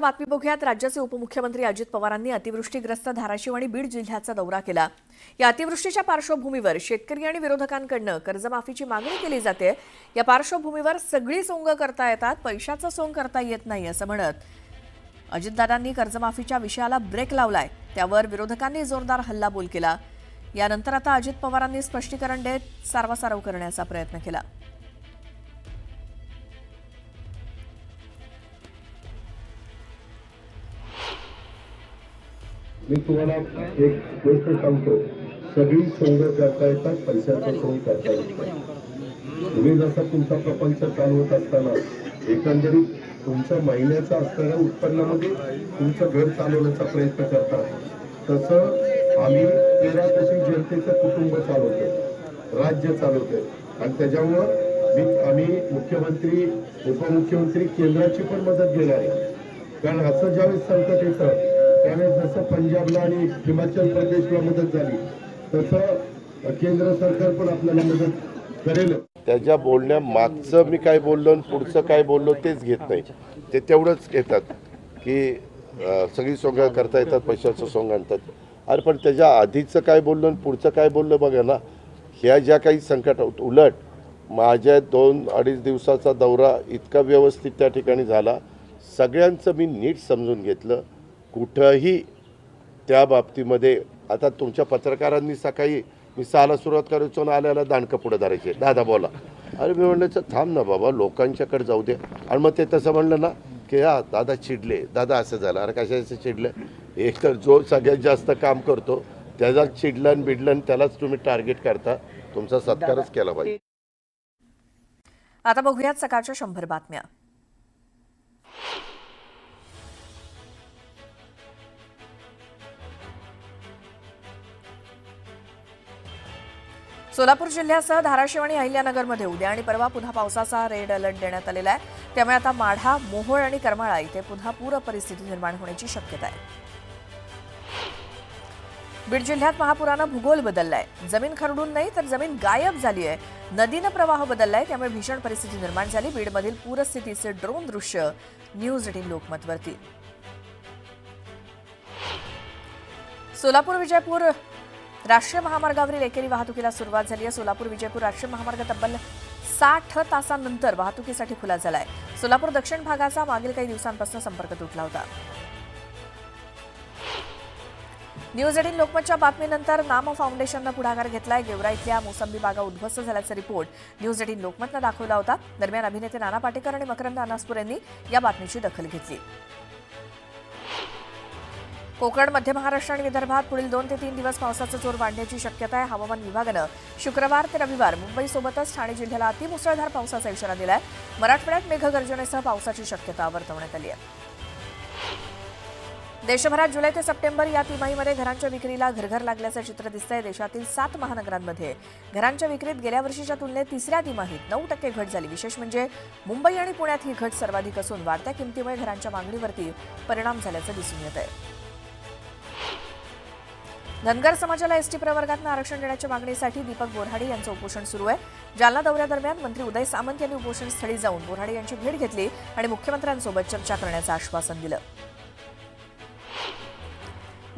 बातमी बघूयात. राज्याचे उपमुख्यमंत्री अजित पवारांनी अतिवृष्टीग्रस्त धाराशिव आणि बीड जिल्ह्याचा दौरा केला. या अतिवृष्टीच्या पार्श्वभूमीवर शेतकरी आणि विरोधकांकडून कर्जमाफीची मागणी केली जाते. या पार्श्वभूमीवर सगळी सोंग करता येतात, पैशाचं सोंग करता येत नाही असं म्हणत अजितदादांनी कर्जमाफीच्या विषयाला ब्रेक लावलाय. त्यावर विरोधकांनी जोरदार हल्लाबोल केला. यानंतर आता अजित पवारांनी स्पष्टीकरण देत सारवासारव करण्याचा प्रयत्न केला. मी तुम्हाला एक गोष्ट सांगतो, सगळी सोंग करता येतात, पैशाचं सोंग करता येत नाही. तुम्ही जसा तुमचा प्रपंच चालवत असताना एकंदरीत तुमच्या महिन्याचा असणाऱ्या उत्पन्नामध्ये तुमचं घर चालवण्याचा प्रयत्न करता, तसं आम्ही 13 कोटी जनतेचं कुटुंब चालवतो, राज्य चालवतोय. आणि त्याच्यामुळं आम्ही मुख्यमंत्री उपमुख्यमंत्री केंद्राची पण मदत घेणार आहे. कारण असं ज्यावेळेस संकट येतं त्यावेळेस जसं पंजाबला आणि हिमाचल प्रदेशला मदत झाली तसं केंद्र सरकार पण आपल्याला मदत करेल. त्याच्या बोलण्या मागचं मी काय बोललो आणि पुढचं काय बोललो तेच घेत नाही. ते तेवढंच घेतात की सगळी सोंग करता येतात, पैशाचं सोंग आणतात. अरे पण त्याच्या आधीचं काय बोललो आणि पुढचं काय बोललो बघा ना. ह्या ज्या काही संकट उलट माझ्या 2-2.5 दिवसाचा दौरा इतका व्यवस्थित त्या ठिकाणी झाला. सगळ्यांचं मी नीट समजून घेतलं. कुठंही त्या बाबतीमध्ये आता तुमच्या पत्रकारांनी सकाळी मी 6ला सुरुवात करायचो ना, आल्याला दांडकं पुढं धरायचे, दादा बोला. अरे मी म्हणलं थांब ना बाबा, लोकांच्याकडे जाऊ दे. आणि मग ते तसं म्हणलं ना की हा दादा चिडले, दादा असं झालं. अरे कशाचं चिडलं? एक तर जो सगळ्यात जास्त काम करतो त्याचाच चिडलं बिडलं त्यालाच तुम्ही टार्गेट करता. तुमचा सत्कारच केला पाहिजे. आता बघूयात सकाळच्या 100 बातम्या. सोलापूर जिल्ह्यासह धाराशिव आणि अहिल्यानगरमध्ये उद्या आणि परवा पुन्हा पावसाचा रेड अलर्ट देण्यात आलेला आहे. त्यामुळे आता माढा, मोहोळ आणि करमाळा इथे पुन्हा पूर परिस्थिती निर्माण होण्याची शक्यता आहे. बीड जिल्ह्यात महापुरानं भूगोल बदललाय. जमीन खरडून नाही तर जमीन गायब झाली आहे. नदीनं प्रवाह बदललाय, त्यामुळे भीषण परिस्थिती निर्माण झाली. बीडमधील पूरस्थितीचे ड्रोन दृश्य न्यूज 18 लोकमतवरती. सोलापूर विजयपूर राष्ट्रीय महामार्गावरील एकेरी वाहतुकीला सुरुवात झाली आहे. सोलापूर विजयपूर राष्ट्रीय महामार्ग तब्बल 60 तासांनंतर वाहतुकीसाठी खुला झालाय. सोलापूर दक्षिण भागाचा मागील काही दिवसांपासून संपर्क तुटला होता. न्यूज 18 लोकमतच्या बातमीनंतर नाम फाउंडेशननं पुढाकार घेतलाय. गेवरा इथल्या मोसंबी बागा उद्ध्वस्त झाल्याचा रिपोर्ट न्यूज 18 लोकमतनं दाखवला होता. दरम्यान अभिनेते नाना पाटेकर आणि मकरंद अनासपूर यांनी या बातमीची दखल घेतली. कोकण, मध्य महाराष्ट्र आणि विदर्भात पुढील 2 ते 3 दिवस पावसाचा जोर वाढण्याची शक्यता आहे. हवामान विभागानं शुक्रवार ते रविवार मुंबईसोबतच ठाणे जिल्ह्याला अतिमुसळधार पावसाचा इशारा दिलाय. मराठवाड्यात मेघगर्जनेसह पावसाची शक्यता वर्तवण्यात आली आहे. देशभरात जुलै ते सप्टेंबर या तिमाहीमध्ये घरांच्या विक्रीला घरघर लागल्याचं चित्र दिसतंय. देशातील 7 महानगरांमध्ये घरांच्या विक्रीत गेल्या वर्षीच्या तुलनेत तिसऱ्या तिमाहीत 9% घट झाली. विशेष म्हणजे मुंबई आणि पुण्यात ही घट सर्वाधिक असून वाढत्या किमतीमुळे घरांच्या मागणीवरती परिणाम झाल्याचं दिसून येत आहे. धनगर समाजाला एसटी प्रवर्गातनं आरक्षण देण्याच्या मागणीसाठी दीपक बोऱ्हाडे यांचं उपोषण सुरू आहे. जालना दौऱ्यादरम्यान मंत्री उदय सामंत यांनी उपोषण स्थळी जाऊन बोऱ्हाडे यांची भेट घेतली आणि मुख्यमंत्र्यांसोबत चर्चा करण्याचं आश्वासन दिलं.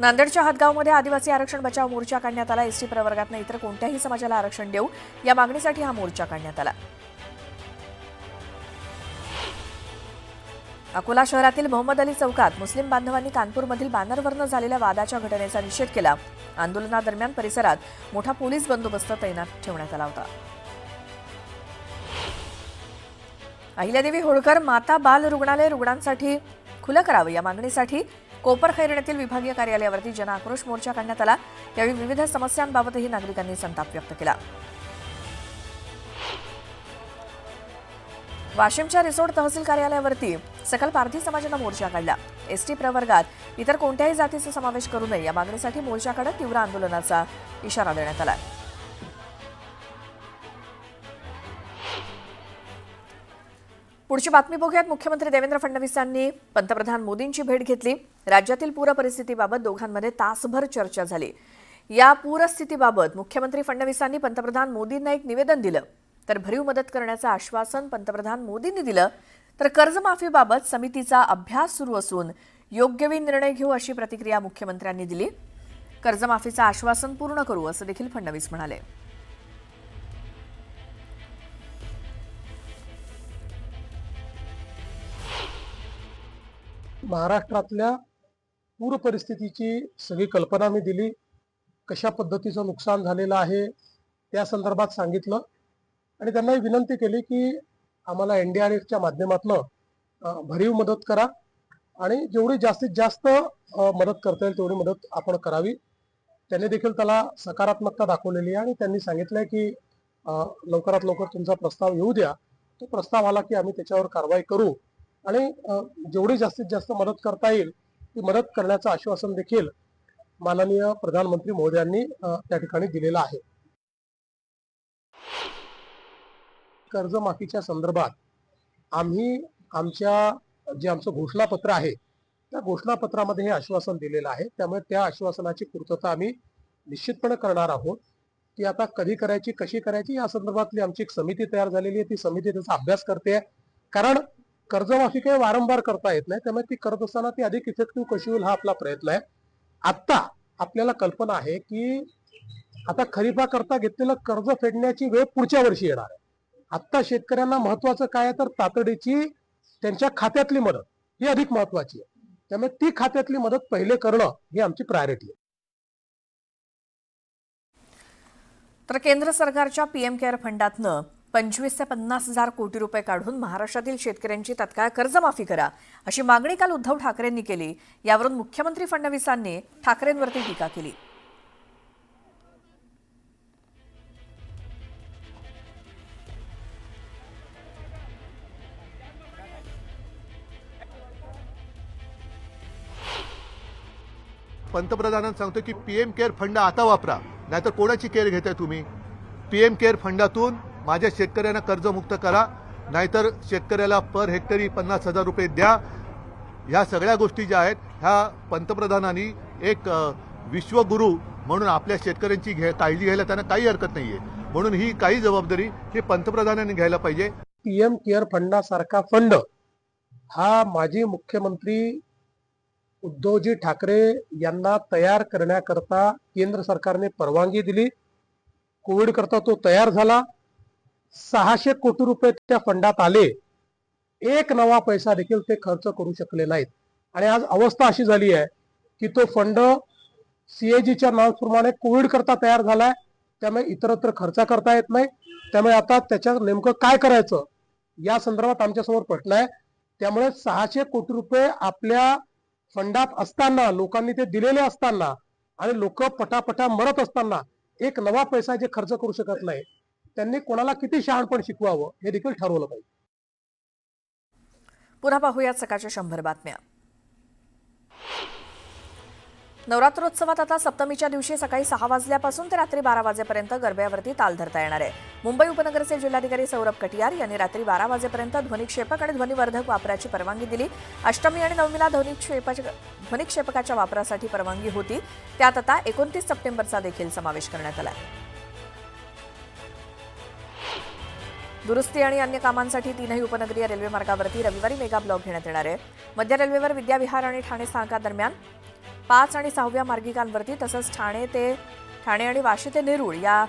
नांदेडच्या हदगावमध्ये आदिवासी आरक्षण बचाव मोर्चा काढण्यात आला. एसटी प्रवर्गातनं इतर कोणत्याही समाजाला आरक्षण देऊ या मागणीसाठी हा मोर्चा काढण्यात आला. अकोला शहरातील मोहम्मद अली चौकात मुस्लिम बांधवांनी कानपूरमधील बॅनरवरनं झालेल्या वादाच्या घटनेचा निषेध केला. आंदोलनादरम्यान परिसरात मोठा पोलीस बंदोबस्त तैनात ठेवण्यात आला होता. अहिल्यादेवी होळकर माता बाल रुग्णालय रुग्णांसाठी खुलं करावं या मागणीसाठी कोपरखैरण येथील विभागीय कार्यालयावरती जनआक्रोश मोर्चा काढण्यात आला. यावेळी विविध समस्यांबाबतही नागरिकांनी संताप व्यक्त केला. वाशिमच्या रिसोड तहसील कार्यालयावरती सकल पारधी समाजानं मोर्चा काढला. एसटी प्रवर्गात इतर कोणत्याही जातीचा समावेश करू नये या मागणीसाठी मोर्चा काढत तीव्र आंदोलनाचा इशारा देण्यात आला. पुढची बातमी बघूयात. मुख्यमंत्री देवेंद्र फडणवीसांनी पंतप्रधान मोदींची भेट घेतली. राज्यातील पूर परिस्थितीबाबत दोघांमध्ये तासभर चर्चा झाली. या पूरस्थितीबाबत मुख्यमंत्री फडणवीसांनी पंतप्रधान मोदींना एक निवेदन दिलं. तर भरीव मदत करण्याचं आश्वासन पंतप्रधान मोदींनी दिलं. तर कर्जमाफीबाबत समितीचा अभ्यास सुरू असून योग्य वेळी निर्णय घेऊ अशी प्रतिक्रिया मुख्यमंत्र्यांनी दिली. कर्जमाफीचं आश्वासन पूर्ण करू असं देखील फडणवीस म्हणाले. महाराष्ट्रातल्या पूर परिस्थितीची सगळी कल्पना मी दिली. कशा पद्धतीचं नुकसान झालेलं आहे त्या संदर्भात सांगितलं आणि त्यांना विनंती केली की आम्हाला NDRFच्या माध्यमातून भरीव मदत करा आणि जेवढी जास्तीत जास्त मदत करता येईल तेवढी मदत आपण करावी. त्यांनी देखील त्याला सकारात्मकता दाखवलेली आहे आणि त्यांनी सांगितलंय की लवकरात लवकर तुमचा प्रस्ताव येऊ द्या. तो प्रस्ताव आला की आम्ही त्याच्यावर कारवाई करू आणि जेवढी जास्तीत जास्त मदत करता येईल ती मदत करण्याचं आश्वासन देखील माननीय प्रधानमंत्री महोदयांनी त्या ठिकाणी दिलेलं आहे. कर्जमाफीच्या संदर्भात आम्ही आमचं घोषणापत्र आहे त्या घोषणापत्रामध्ये हे आश्वासन दिलेलं आहे. त्यामुळे त्या आश्वासनाची पूर्तता आम्ही निश्चितपणे करणार आहोत. ती आता कधी करायची कशी करायची या संदर्भातली आमची एक समिती तयार झालेली आहे. ती समिती त्याचा अभ्यास करते. कारण कर्जमाफी काही वारंवार करता येत नाही. त्यामुळे ती करत असताना ती अधिक इफेक्टिव्ह कशी होईल हा आपला प्रयत्न आहे. आता आपल्याला कल्पना आहे की आता खरीपाकरता घेतलेलं कर्ज फेडण्याची वेळ पुढच्या वर्षी येणार आहे. आता शेतकऱ्यांना महत्वाचं काय आहे तर तातडीची त्यांच्या खात्यातली मदत ही अधिक महत्वाची आहे. त्यामुळे ती खात्यातली मदत पहिले करणं ही आमची प्रायोरिटी आहे. तर केंद्र सरकारच्या PM केअर फंडातनं 25 ते 50 हजार कोटी रुपये काढून महाराष्ट्रातील शेतकऱ्यांची तत्काळ कर्जमाफी करा अशी मागणी काल उद्धव ठाकरेंनी केली. यावरून मुख्यमंत्री फडणवीसांनी ठाकरेंवरती टीका केली. पंतप्रधानांना सांगतो की PM केअर फंड आता वापरा, नाहीतर कोणाची केअर घेताय तुम्ही? PM केअर फंडातून माझ्या शेतकऱ्यांना कर्जमुक्त करा, नाहीतर शेतकऱ्याला पर हेक्टरी 50,000 रुपये द्या. ह्या सगळ्या गोष्टी ज्या आहेत ह्या पंतप्रधानांनी एक विश्वगुरू म्हणून आपल्या शेतकऱ्यांची काळजी घ्यायला त्यांना काही हरकत नाहीये. म्हणून ही काही जबाबदारी हे पंतप्रधानांनी घ्यायला पाहिजे. PM केअर फंडासारखा फंड हा माजी मुख्यमंत्री उद्धवजी ठाकरे यांना तयार करण्याकरता केंद्र सरकारने परवानगी दिली. कोविड करता तो तयार झाला. 600 कोटी रुपये त्या फंडात आले. एक नवा पैसा देखील ते खर्च करू शकले नाहीत. आणि आज अवस्था अशी झाली आहे की तो फंड CAGच्या नॉर्म्सप्रमाणे कोविड करता तयार झालाय. त्यामुळे इतरत्र खर्च करता येत नाही. त्यामुळे आता त्याच्यात नेमकं काय करायचं या संदर्भात आमच्यासमोर प्रश्न आहे. त्यामुळे 600 कोटी रुपये आपल्या फंडात असताना लोकांनी ते दिलेले असताना आणि लोक पटापटा मरत असताना एक नवा पैसा जे खर्च करू शकत नाही त्यांनी कोणाला किती शहाणपण शिकवावं हे देखील ठरवलं पाहिजे. पुन्हा पाहूयात सकाळच्या 100 बातम्या. नवरात्रोत्सवात आता सप्तमीच्या दिवशी सकाळी 6 वाजल्यापासून ते रात्री 12 वाजेपर्यंत गरब्यावरती ताल धरता येणार आहे. मुंबई उपनगरचे जिल्हाधिकारी सौरभ कटियार यांनी रात्री 12 वाजेपर्यंत ध्वनिक्षेपक आणि ध्वनिवर्धक वापराची परवानगी दिली. अष्टमी आणि नवमीला ध्वनिक्षेपकाच्या वापरासाठी परवानगी होती. त्यात आता 29 सप्टेंबरचा देखील समावेश करण्यात आला. दुरुस्ती आणि अन्य कामांसाठी 3ही उपनगरीय रेल्वे मार्गावरती रविवारी मेगा ब्लॉक घेण्यात येणार आहे. मध्य रेल्वेवर विद्याविहार आणि ठाणे स्थानकादरम्यान 5 आणि 6व्या मार्गिकांवरती तसंच ठाणे आणि वाशी ते नेरूळ या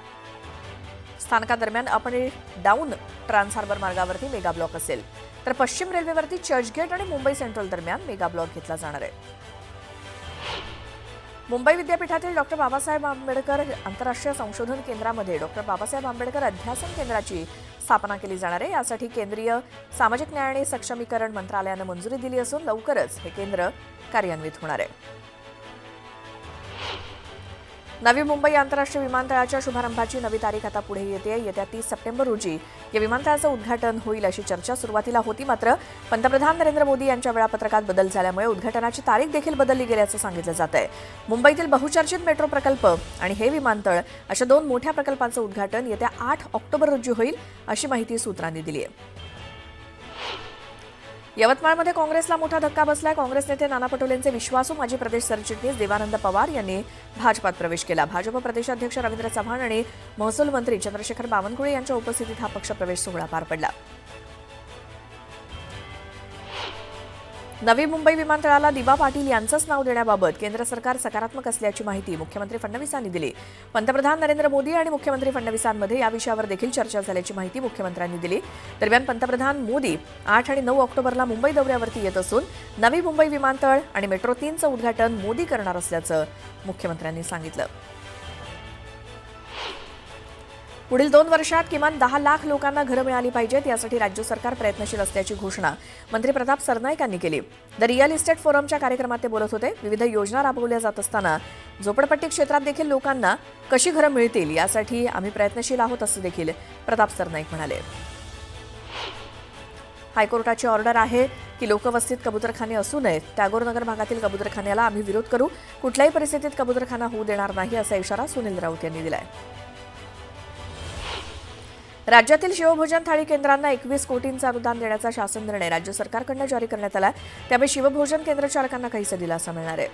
स्थानकादरम्यान अप आणि डाऊन ट्रान्सहार्बर मार्गावरती मेगा ब्लॉक असेल. तर पश्चिम रेल्वेवरती चर्चगेट आणि मुंबई सेंट्रल दरम्यान मेगा ब्लॉक घेतला जाणार आहे. मुंबई विद्यापीठातील डॉ. बाबासाहेब आंबेडकर आंतरराष्ट्रीय संशोधन केंद्रामध्ये डॉ. बाबासाहेब आंबेडकर अध्यासन केंद्राची स्थापना केली जाणार आहे. यासाठी केंद्रीय सामाजिक न्याय आणि सक्षमीकरण मंत्रालयानं मंजुरी दिली असून लवकरच हे केंद्र कार्यान्वित होणार आहे. नवी मुंबई आंतरराष्ट्रीय विमानतळाच्या शुभारंभाची नवी तारीख आता पुढे येते. येत्या 30 सप्टेंबर रोजी या विमानतळाचं उद्घाटन होईल अशी चर्चा सुरुवातीला होती. मात्र पंतप्रधान नरेंद्र मोदी यांच्या वेळापत्रकात बदल झाल्यामुळे उद्घाटनाची तारीख देखील बदलली गेल्याचं सांगितलं जात आहे. मुंबईतील बहुचर्चित मेट्रो प्रकल्प आणि हे विमानतळ अशा 2 मोठ्या प्रकल्पांचं उद्घाटन येत्या 8 ऑक्टोबर रोजी होईल अशी माहिती सूत्रांनी दिली आहे. यवतमाळमध्ये काँग्रेसला मोठा धक्का बसलाय. काँग्रेस नेते नाना पटोलेंचे विश्वासू माजी प्रदेश सरचिटणीस देवानंद पवार यांनी भाजपात प्रवेश केला. भाजप प्रदेशाध्यक्ष रवींद्र चव्हाण आणि महसूल मंत्री चंद्रशेखर बावनकुळे यांच्या उपस्थितीत हा पक्षप्रवेश सोहळा पार पडला. नवी मुंबई विमानतळाला दिबा पाटील यांचंच नाव देण्याबाबत केंद्र सरकार सकारात्मक असल्याची माहिती मुख्यमंत्री फडणवीसांनी दिली. पंतप्रधान नरेंद्र मोदी आणि मुख्यमंत्री फडणवीसांमध्ये या विषयावर देखील चर्चा झाल्याची माहिती मुख्यमंत्र्यांनी दिली. दरम्यान पंतप्रधान मोदी 8 आणि 9 ऑक्टोबरला मुंबई दौऱ्यावरती येत असून नवी मुंबई विमानतळ आणि मेट्रो 3चं उद्घाटन मोदी करणार असल्याचं मुख्यमंत्र्यांनी सांगितलं. पुढील 2 वर्षात किमान 10 लाख लोकांना घरं मिळाली पाहिजेत यासाठी राज्य सरकार प्रयत्नशील असल्याची घोषणा मंत्री प्रताप सरनाईक यांनी केली. द रिअल इस्टेट फोरमच्या कार्यक्रमात ते बोलत होते. विविध योजना राबवल्या जात असताना झोपडपट्टी क्षेत्रात देखील लोकांना कशी घरं मिळतील यासाठी आम्ही प्रयत्नशील आहोत असं देखील प्रताप सरनाईक म्हणाले. हायकोर्टाची ऑर्डर आहे की लोकवस्तीत कबुतरखाने असू नयेत. टागोरनगर भागातील कबुतरखान्याला आम्ही विरोध करू. कुठल्याही परिस्थितीत कबुतरखाना होऊ देणार नाही असा इशारा सुनील राऊत यांनी दिलाय. राज्यातील शिवभोजन थाळी केंद्रांना 21 कोटींचं अनुदान देण्याचा शासन निर्णय राज्य सरकारकडून जारी करण्यात आला. त्यामुळे शिवभोजन केंद्र चालकांना काहीसा दिलासा मिळणार आहे.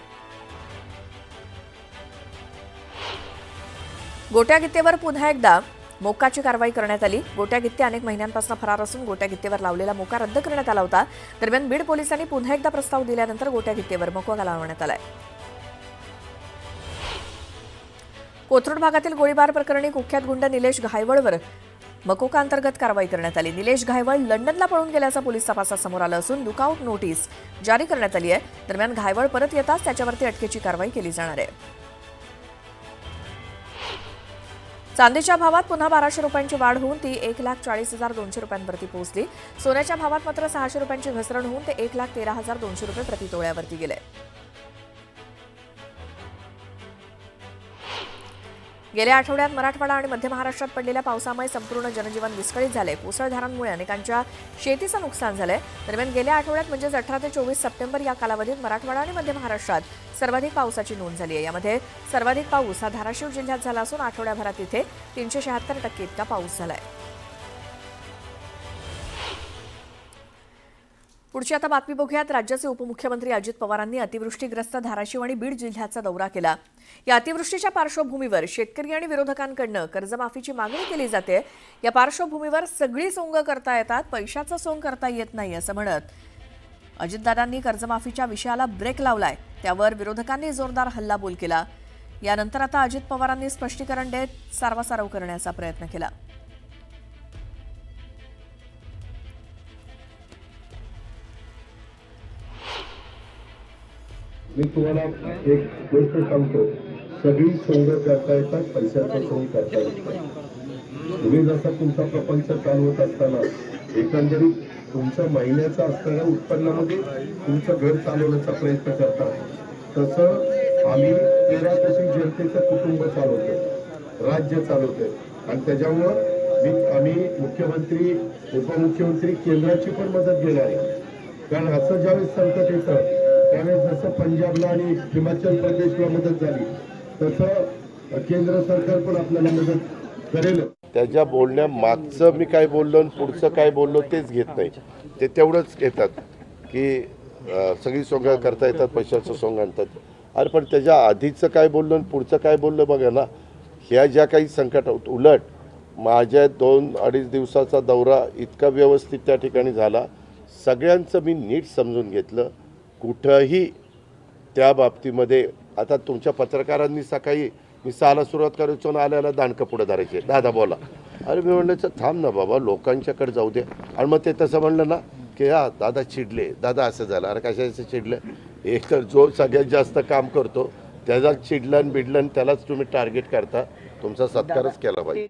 गोट्या गित्तेवर पुन्हा एकदा मोक्काची कारवाई करण्यात आली. गोट्या गित्ते अनेक महिन्यांपासून फरार असून गोट्या गित्तेवर लावलेला मोका रद्द करण्यात आला होता. दरम्यान बीड पोलिसांनी पुन्हा एकदा प्रस्ताव दिल्यानंतर गोट्या गित्तेवर मोका लावण्यात आलाय. कोथरूड भागातील गोळीबार प्रकरणी कुख्यात गुंड निलेश घायवळवर मकोका अंतर्गत कारवाई करण्यात आली. निलेश घायवळ लंडनला पळून गेल्याचा पोलीस तपासात समोर आलं असून लुकआउट नोटीस जारी करण्यात आली आहे. दरम्यान घायवळ परत येताच त्याच्यावरती अटकेची कारवाई केली जाणार आहे. चांदीच्या भावात पुन्हा 1200 रुपयांची वाढ होऊन ती 1,40,200 रुपयांवरती पोहोचली. सोन्याच्या भावात मात्र 600 रुपयांची घसरण होऊन ते 1,13,200 रुपये प्रति तोळ्यावरती गेले. गेल्या आठवड्यात मराठवाडा आणि मध्य महाराष्ट्रात पडलेल्या पावसामुळे संपूर्ण जनजीवन विस्कळीत झाले. मुसळधारांमुळे अनेकांच्या शेतीचं नुकसान झालंय. दरम्यान गेल्या आठवड्यात म्हणजेच 18 ते 24 सप्टेंबर या कालावधीत मराठवाडा आणि मध्य महाराष्ट्रात सर्वाधिक पावसाची नोंद झाली आहे. यामध्ये सर्वाधिक पाऊस हा धाराशिव जिल्ह्यात झाला असून आठवड्याभरात इथे 376% इतका पाऊस झालाय. पुढची आता बातमी बघूयात. राज्याचे उपमुख्यमंत्री अजित पवारांनी अतिवृष्टीग्रस्त धाराशिव आणि बीड जिल्ह्याचा दौरा केला. या अतिवृष्टीच्या पार्श्वभूमीवर शेतकरी आणि विरोधकांकडून कर्जमाफीची मागणी केली जाते. या पार्श्वभूमीवर सगळी सोंग करता येतात, पैशाचं सोंग करता येत नाही असं म्हणत अजितदादांनी कर्जमाफीच्या विषयाला ब्रेक लावलाय. त्यावर विरोधकांनी जोरदार हल्लाबोल केला. यानंतर आता अजित पवारांनी स्पष्टीकरण देत सारवासारव करण्याचा प्रयत्न केला. मी तुम्हाला एक गोष्ट सांगतो. सगळी सोंग करता येतात, पैशाचं सोंग करता येत नाही. तुम्ही जसा तुमचा प्रपंच चालवत असताना एकंदरीत तुमच्या महिन्याचा असणाऱ्या उत्पन्नामध्ये तुमचं घर चालवण्याचा प्रयत्न करता, तसं आम्ही 13 कोटी जनतेचं कुटुंब चालवतोय, राज्य चालवतोय. आणि त्याच्यामुळं आम्ही मुख्यमंत्री, उपमुख्यमंत्री केंद्राची पण मदत घेणार आहे. कारण असं ज्यावेळेस संकट येतं त्यावेळेस जसं पंजाबला आणि हिमाचल प्रदेशला मदत झाली तसं केंद्र सरकार पण आपल्याला मदत करेल. त्याच्या बोलण्यामागचं मी काय बोललो आणि पुढचं काय बोललो तेच घेत नाही. ते तेवढंच घेतात की सगळी सोंग करता येतात, पैशाचं सोंग आणतात. अरे पण त्याच्या आधीचं काय बोललो आणि पुढचं काय बोललं बघा ना. ह्या ज्या काही संकट उलट माझ्या 2-2.5 दिवसाचा दौरा इतका व्यवस्थित त्या ठिकाणी झाला. सगळ्यांचं मी नीट समजून घेतलं. कुठंही त्या बाबतीमध्ये आता तुमच्या पत्रकारांनी सकाळी मी 6ला सुरुवात करायचो ना आल्याला दांडकं पुढं धरायचे, दादा बोला. अरे मी म्हणलं थांब ना बाबा, लोकांच्याकडे जाऊ दे. आणि मग ते तसं म्हणलं ना की हा दादा चिडले, दादा असं झालं. अरे कशाचं चिडलं? एक तर जो सगळ्यात जास्त काम करतो त्याचाच चिडलं आणि बिडलं आणि त्यालाच तुम्ही टार्गेट करता. तुमचा सत्कारच केला पाहिजे.